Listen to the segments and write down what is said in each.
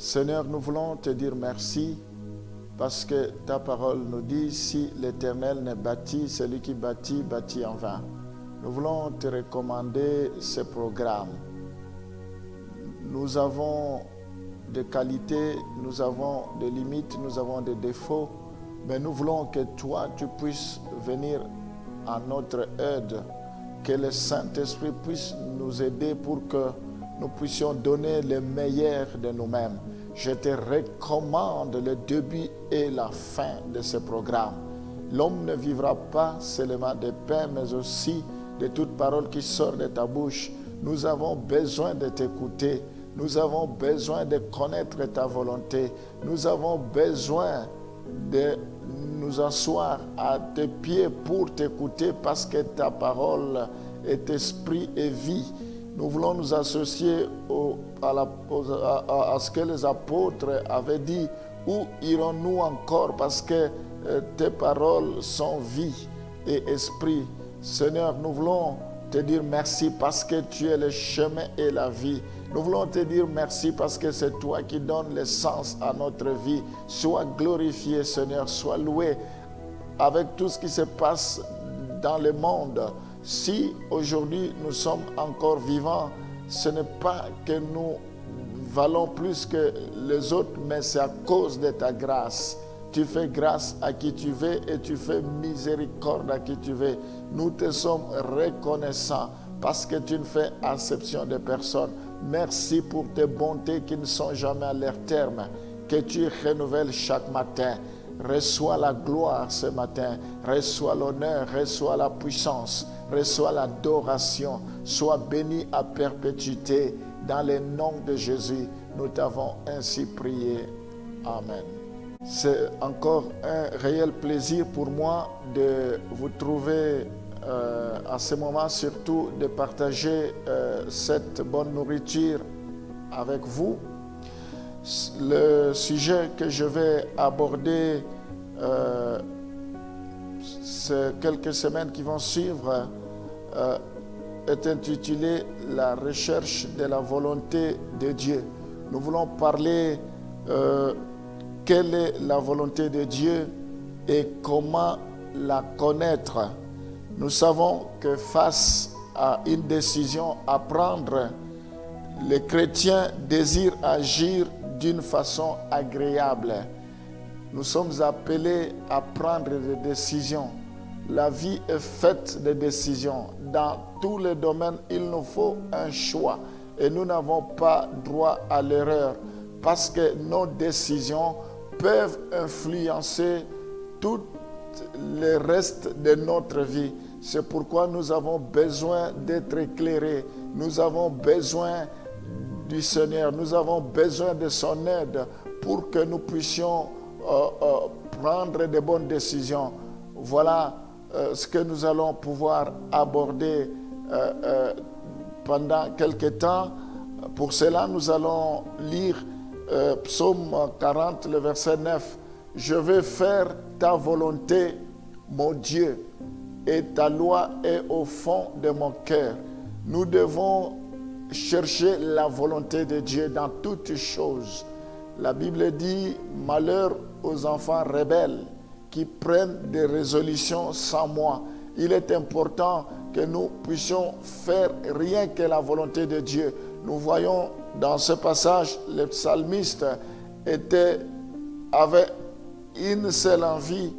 Seigneur, nous voulons te dire merci parce que ta parole nous dit, si l'Éternel ne bâtit, celui qui bâtit, bâtit en vain. Nous voulons te recommander ce programme. Nous avons des qualités, nous avons des limites, nous avons des défauts, mais nous voulons que toi, tu puisses venir à notre aide, que le Saint-Esprit puisse nous aider pour que nous puissions donner le meilleur de nous-mêmes. Je te recommande le début et la fin de ce programme. L'homme ne vivra pas seulement de pain, mais aussi de toute parole qui sort de ta bouche. Nous avons besoin de t'écouter. Nous avons besoin de connaître ta volonté. Nous avons besoin de nous asseoir à tes pieds pour t'écouter parce que ta parole est esprit et vie. Nous voulons nous associer à ce que les apôtres avaient dit. Où irons-nous encore parce que tes paroles sont vie et esprit. Seigneur, nous voulons te dire merci parce que tu es le chemin et la vie. Nous voulons te dire merci parce que c'est toi qui donnes le sens à notre vie. Sois glorifié, Seigneur, sois loué avec tout ce qui se passe dans le monde. Si aujourd'hui nous sommes encore vivants, ce n'est pas que nous valons plus que les autres, mais c'est à cause de ta grâce. Tu fais grâce à qui tu veux et tu fais miséricorde à qui tu veux. Nous te sommes reconnaissants parce que tu ne fais acception de personne. Merci pour tes bontés qui ne sont jamais à leur terme, que tu renouvelles chaque matin. Reçois la gloire ce matin, reçois l'honneur, reçois la puissance, reçois l'adoration. Sois béni à perpétuité. Dans le nom de Jésus, nous t'avons ainsi prié. Amen. C'est encore un réel plaisir pour moi de vous trouver à ce moment, surtout de partager cette bonne nourriture avec vous. Le sujet que je vais aborder ces quelques semaines qui vont suivre est intitulé « La recherche de la volonté de Dieu ». Nous voulons parler quelle est la volonté de Dieu et comment la connaître. Nous savons que face à une décision à prendre, les chrétiens désirent agir d'une façon agréable. Nous sommes appelés à prendre des décisions. La vie est faite de décisions. Dans tous les domaines, il nous faut un choix. Et nous n'avons pas droit à l'erreur parce que nos décisions peuvent influencer tout le reste de notre vie. C'est pourquoi nous avons besoin d'être éclairés. Nous avons besoin du Seigneur. Nous avons besoin de son aide pour que nous puissions prendre de bonnes décisions. Voilà ce que nous allons pouvoir aborder pendant quelques temps. Pour cela, nous allons lire Psaume 40, le verset 9. « Je vais faire ta volonté, mon Dieu, et ta loi est au fond de mon cœur. » Nous devons chercher la volonté de Dieu dans toutes choses. La Bible dit « Malheur aux enfants rebelles qui prennent des résolutions sans moi. » Il est important que nous puissions faire rien que la volonté de Dieu. Nous voyons dans ce passage, le psalmiste avait une seule envie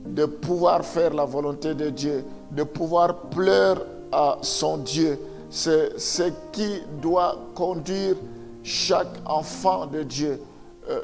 de pouvoir faire la volonté de Dieu, de pouvoir plaire à son Dieu. C'est ce qui doit conduire chaque enfant de Dieu.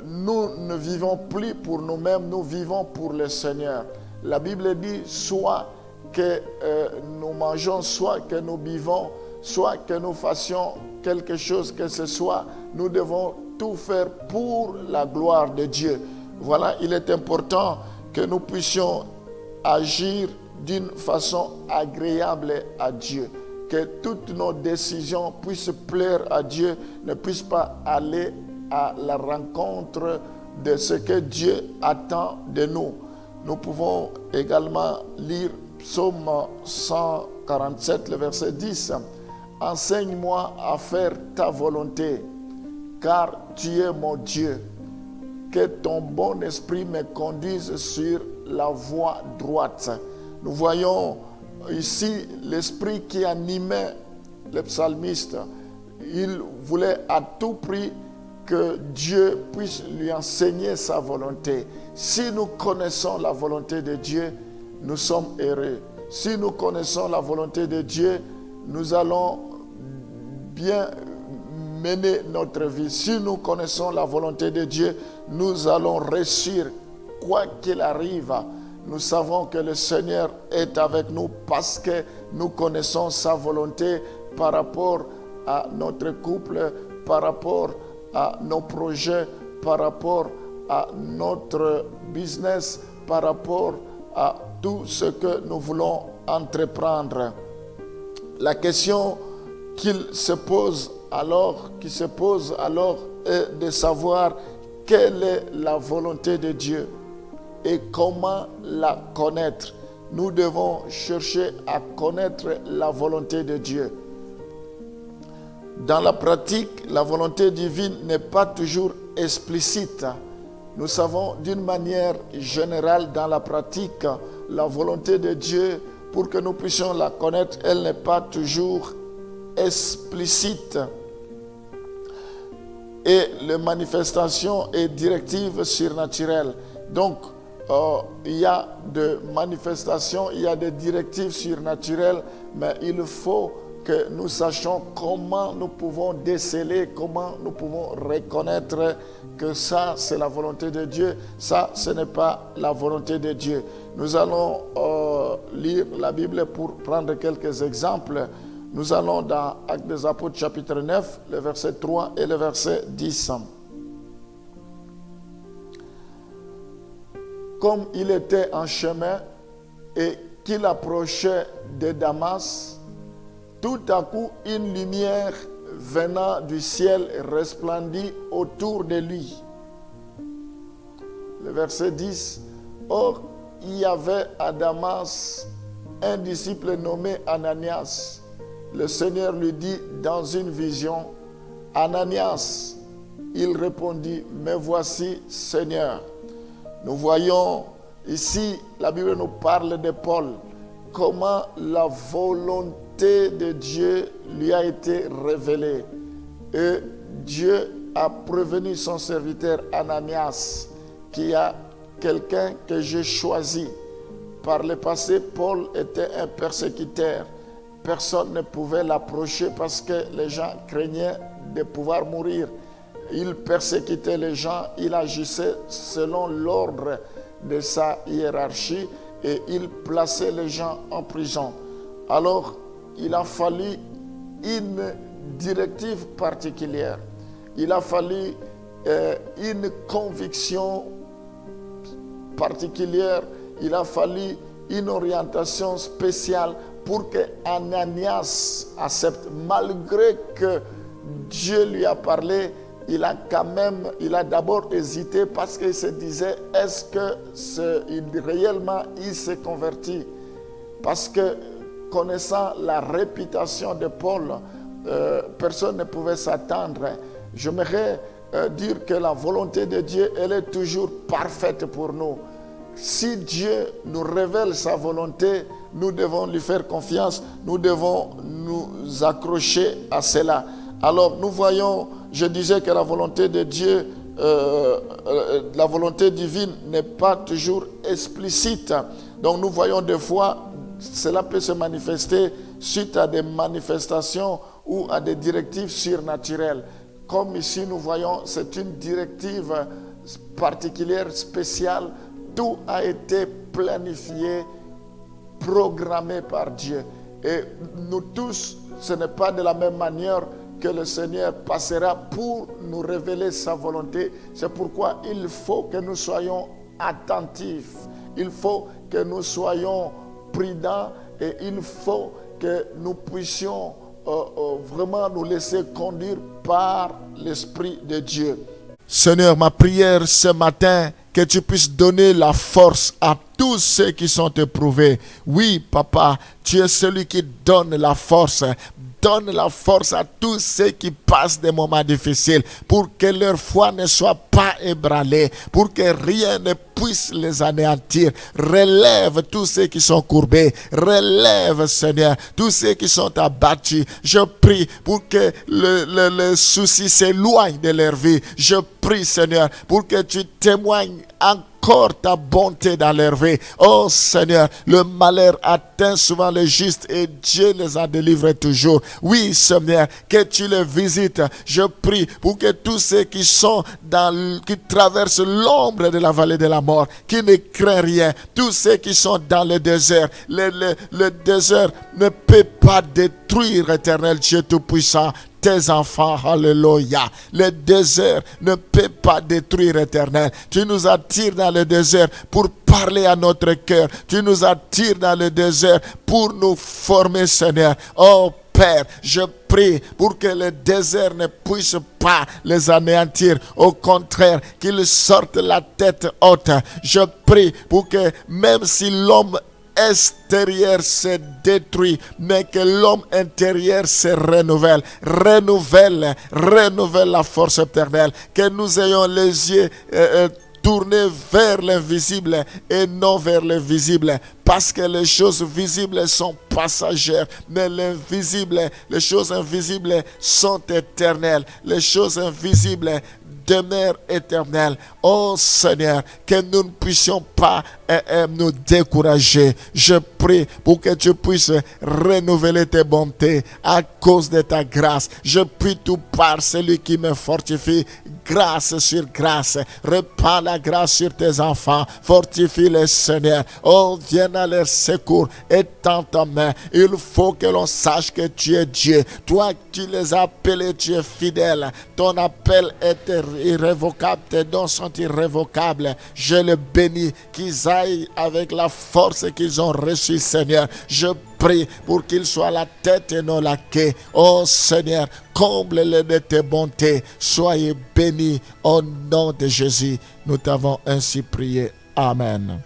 Nous ne vivons plus pour nous-mêmes, nous vivons pour le Seigneur. La Bible dit soit que nous mangeons, soit que nous vivons, soit que nous fassions quelque chose que ce soit, nous devons tout faire pour la gloire de Dieu. Voilà, il est important que nous puissions agir d'une façon agréable à Dieu. Que toutes nos décisions puissent plaire à Dieu, ne puissent pas aller à la rencontre de ce que Dieu attend de nous. Nous pouvons également lire Psaume 147, le verset 10. « Enseigne-moi à faire ta volonté, car tu es mon Dieu. Que ton bon esprit me conduise sur la voie droite. Nous voyons ici l'esprit qui animait le psalmiste. Il voulait à tout prix que Dieu puisse lui enseigner sa volonté. Si nous connaissons la volonté de Dieu, nous sommes heureux. Si nous connaissons la volonté de Dieu, nous allons bien mener notre vie. Si nous connaissons la volonté de Dieu, nous allons réussir quoi qu'il arrive. Nous savons que le Seigneur est avec nous parce que nous connaissons sa volonté par rapport à notre couple, par rapport à nos projets, par rapport à notre business, par rapport à tout ce que nous voulons entreprendre. La question qui se pose alors est de savoir quelle est la volonté de Dieu et comment la connaître. Nous devons chercher à connaître la volonté de Dieu. Dans la pratique, la volonté divine n'est pas toujours explicite. Nous savons d'une manière générale dans la pratique, la volonté de Dieu, pour que nous puissions la connaître, elle n'est pas toujours explicite. Et les manifestations et directives surnaturelles. Donc, il y a des manifestations, il y a des directives surnaturelles, mais il faut que nous sachions comment nous pouvons déceler, comment nous pouvons reconnaître que ça, c'est la volonté de Dieu, ça, ce n'est pas la volonté de Dieu. Nous allons lire la Bible pour prendre quelques exemples. Nous allons dans Actes des Apôtres chapitre 9, le verset 3 et le verset 10. Comme il était en chemin et qu'il approchait de Damas, tout à coup une lumière venant du ciel resplendit autour de lui. Le verset 10. Or, il y avait à Damas un disciple nommé Ananias. Le Seigneur lui dit dans une vision, Ananias. Il répondit, me voici, Seigneur. Nous voyons ici, la Bible nous parle de Paul, comment la volonté de Dieu lui a été révélée. Et Dieu a prévenu son serviteur Ananias, qui a quelqu'un que j'ai choisi. Par le passé, Paul était un persécuteur. Personne ne pouvait l'approcher parce que les gens craignaient de pouvoir mourir. Il persécutait les gens, il agissait selon l'ordre de sa hiérarchie et il plaçait les gens en prison. Alors, il a fallu une directive particulière. Il a fallu une conviction particulière. Il a fallu une orientation spéciale pour que Ananias accepte. Malgré que Dieu lui a parlé, il a d'abord hésité parce qu'il se disait, est-ce que réellement il s'est converti? Parce que connaissant la réputation de Paul, personne ne pouvait s'attendre. J'aimerais dire que la volonté de Dieu, elle est toujours parfaite pour nous. Si Dieu nous révèle sa volonté, nous devons lui faire confiance, nous devons nous accrocher à cela. Alors nous voyons, je disais que la volonté de Dieu, la volonté divine n'est pas toujours explicite. Donc nous voyons des fois, cela peut se manifester suite à des manifestations ou à des directives surnaturelles. Comme ici nous voyons, c'est une directive particulière, spéciale. Tout a été planifié, programmé par Dieu. Et nous tous, ce n'est pas de la même manière que le Seigneur passera pour nous révéler sa volonté. C'est pourquoi il faut que nous soyons attentifs. Il faut que nous soyons prudents et il faut que nous puissions vraiment nous laisser conduire par l'Esprit de Dieu. Seigneur, ma prière ce matin, que tu puisses donner la force à tous ceux qui sont éprouvés. Oui, Papa, tu es celui qui donne la force. donne la force à tous ceux qui passent des moments difficiles, pour que leur foi ne soit pas ébranlée, pour que rien ne puisse les anéantir. Relève tous ceux qui sont courbés, relève, Seigneur, tous ceux qui sont abattus. Je prie pour que le souci s'éloigne de leur vie. Je prie, Seigneur, pour que tu témoignes encore ta bonté dans leur vie. Oh Seigneur, le malheur atteint souvent les justes et Dieu les a délivrés toujours. Oui, Seigneur, que tu les visites. Je prie pour que tous ceux qui sont qui traversent l'ombre de la vallée de la mort, qui ne craignent rien, tous ceux qui sont dans le désert, le désert ne peut pas détruire, Éternel Dieu Tout-Puissant, tes enfants, alléluia. Le désert ne peut pas détruire, Éternel. Tu nous attires dans le désert pour parler à notre cœur. Tu nous attires dans le désert pour nous former, Seigneur. Oh Père, je prie pour que le désert ne puisse pas les anéantir. Au contraire, qu'ils sortent la tête haute. Je prie pour que même si l'homme extérieur se détruit, mais que l'homme intérieur se renouvelle. Renouvelle la force éternelle. Que nous ayons les yeux tournés vers l'invisible et non vers le visible. Parce que les choses visibles sont passagères, mais les choses invisibles sont éternelles. Les choses invisibles demeure éternelle. Oh Seigneur, que nous ne puissions pas nous décourager. Je prie pour que tu puisses renouveler tes bontés à cause de ta grâce. Je prie tout par celui qui me fortifie. Grâce sur grâce. Repends la grâce sur tes enfants. Fortifie-les, Seigneur. Oh, viens à leur secours. Étends ta main. Il faut que l'on sache que tu es Dieu. Toi qui les as appelés, tu es fidèle. Ton appel est irrévocable. Tes dons sont irrévocables. Je les bénis. Qu'ils aillent avec la force qu'ils ont reçue, Seigneur. Je prie pour qu'ils soient la tête et non la queue. Oh Seigneur, comble-les de tes bontés. Soyez bénis au nom de Jésus. Nous t'avons ainsi prié. Amen.